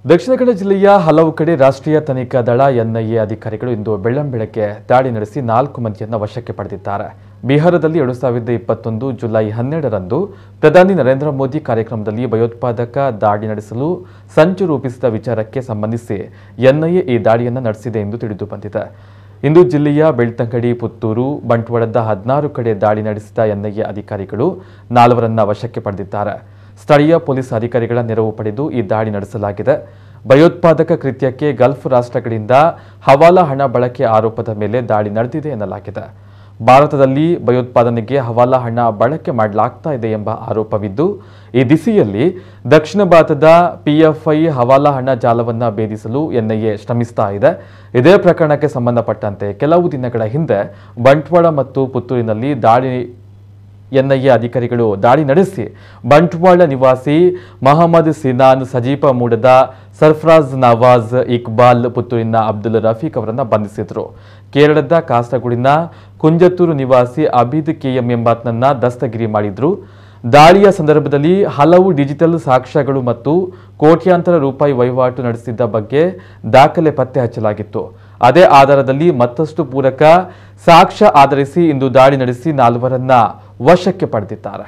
ದಕ್ಷಿಣ ಕನ್ನಡ ಜಿಲ್ಲೆಯ ಹಲವು ಕಡೆ ರಾಷ್ಟ್ರೀಯ ತನಿಖಾ ದಳ ಎನ್ಐಎ ಅಧಿಕಾರಿಗಳು ಇಂದು ಬೆಳ್ಳಂಬೆಳಗ್ಗೆ ದಾಳಿ ನಡೆಸಿ 4 ಮಂದಿಯನ್ನು ವಶಕ್ಕೆ ಪಡೆದಿದ್ದಾರೆ. ಬಿಹಾರದಲ್ಲಿ 2021 ಜುಲೈ 12ರಂದು ಪ್ರಧಾನಿ ನರೇಂದ್ರ ಮೋದಿ ಕಾರ್ಯಕ್ರಮದಲ್ಲಿ ಭಯೋತ್ಪಾದಕ ದಾಳಿ ನಡೆಸಲು ಸಂಚು ರೂಪಿಸಿದ ವಿಚಾರಕ್ಕೆ ಸಂಬಂಧಿಸಿ ಎನ್ಐಎ ಈ ದಾಳಿಯನ್ನು ನಡೆಸಿದೆ ಎಂದು ತಿಳಿದು ಬಂದಿದೆ. ಇಂದು ಜಿಲ್ಲೆಯ ಬೆಳ್ತಂಗಡಿ, ಪುತ್ತೂರು, ಬಂಟ್ವಾಳದ 16 ಕಡೆ ದಾಳಿ ನಡೆಸಿದ ಎನ್ಐಎ ಅಧಿಕಾರಿಗಳು 4ರನ್ನ ವಶಕ್ಕೆ ಪಡೆದಿದ್ದಾರೆ. ಸ್ಥಳೀಯ ಪೊಲೀಸ್ ಅಧಿಕಾರಿಗಳ ನೆರವು ಪಡೆದು ಈ ದಾಳಿ ನಡೆಸಲಾಗಿದೆ. ಭಯೋತ್ಪಾದಕ ಕೃತ್ಯಕ್ಕೆ ಗಲ್ಫ್ ರಾಷ್ಟ್ರಗಳಿಂದ ಹವಾಲಾ ಹಣ ಬಳಕೆ ಆರೋಪದ ಮೇಲೆ ದಾಳಿ ನಡೆದಿದೆ ಎನ್ನಲಾಗಿದೆ. ಭಾರತದಲ್ಲಿ ಭಯೋತ್ಪಾದನೆಗೆ ಹವಾಲಾ ಹಣ ಬಳಕೆ ಮಾಡಲಾಗ್ತಾ ಇದೆ ಎಂಬ ಆರೋಪವಿದ್ದು, ಈ ದಿಸೆಯಲ್ಲಿ ದಕ್ಷಿಣ ಭಾರತದ ಪಿಎಫ್ಐ ಹವಾಲಾ ಹಣ ಜಾಲವನ್ನು ಭೇದಿಸಲು ಎನ್ಐಎ ಶ್ರಮಿಸ್ತಾ ಇದೆ. ಇದೇ ಪ್ರಕರಣಕ್ಕೆ ಸಂಬಂಧಪಟ್ಟಂತೆ ಕೆಲವು ದಿನಗಳ ಹಿಂದೆ ಬಂಟ್ವಾಳ ಮತ್ತು ಪುತ್ತೂರಿನಲ್ಲಿ ಎನ್ಐಎ ಅಧಿಕಾರಿಗಳು ದಾಳಿ ನಡೆಸಿ ಬಂಟ್ವಾಳ ನಿವಾಸಿ ಮಹಮ್ಮದ್ ಸಿನಾನ್, ಸಜೀಪ ಮೂಡದ ಸರ್ಫರಾಜ್ ನವಾಜ್, ಇಕ್ಬಾಲ್, ಪುತ್ತೂರಿನ ಅಬ್ದುಲ್ ರಫೀಕ್ ಅವರನ್ನು ಬಂಧಿಸಿದರು. ಕೇರಳದ ಕಾಸರಗೋಡಿನ ಕುಂಜತ್ತೂರು ನಿವಾಸಿ ಅಬೀದ್ ಕೆಎಂ ಎಂಬಾತನನ್ನ ದಸ್ತಗಿರಿ ಮಾಡಿದ್ರು. ದಾಳಿಯ ಸಂದರ್ಭದಲ್ಲಿ ಹಲವು ಡಿಜಿಟಲ್ ಸಾಕ್ಷ್ಯಗಳು ಮತ್ತು ಕೋಟ್ಯಾಂತರ ರೂಪಾಯಿ ವಹಿವಾಟು ನಡೆಸಿದ್ದ ಬಗ್ಗೆ ದಾಖಲೆ ಪತ್ತೆ ಹಚ್ಚಲಾಗಿತ್ತು. ಅದೇ ಆಧಾರದಲ್ಲಿ ಮತ್ತಷ್ಟು ಪೂರಕ ಸಾಕ್ಷ್ಯ ಆಧರಿಸಿ ಇಂದು ದಾಳಿ ನಡೆಸಿ 4ರನ್ನ ವಶಕ್ಕೆ ಪಡೆದಿದ್ದಾರೆ.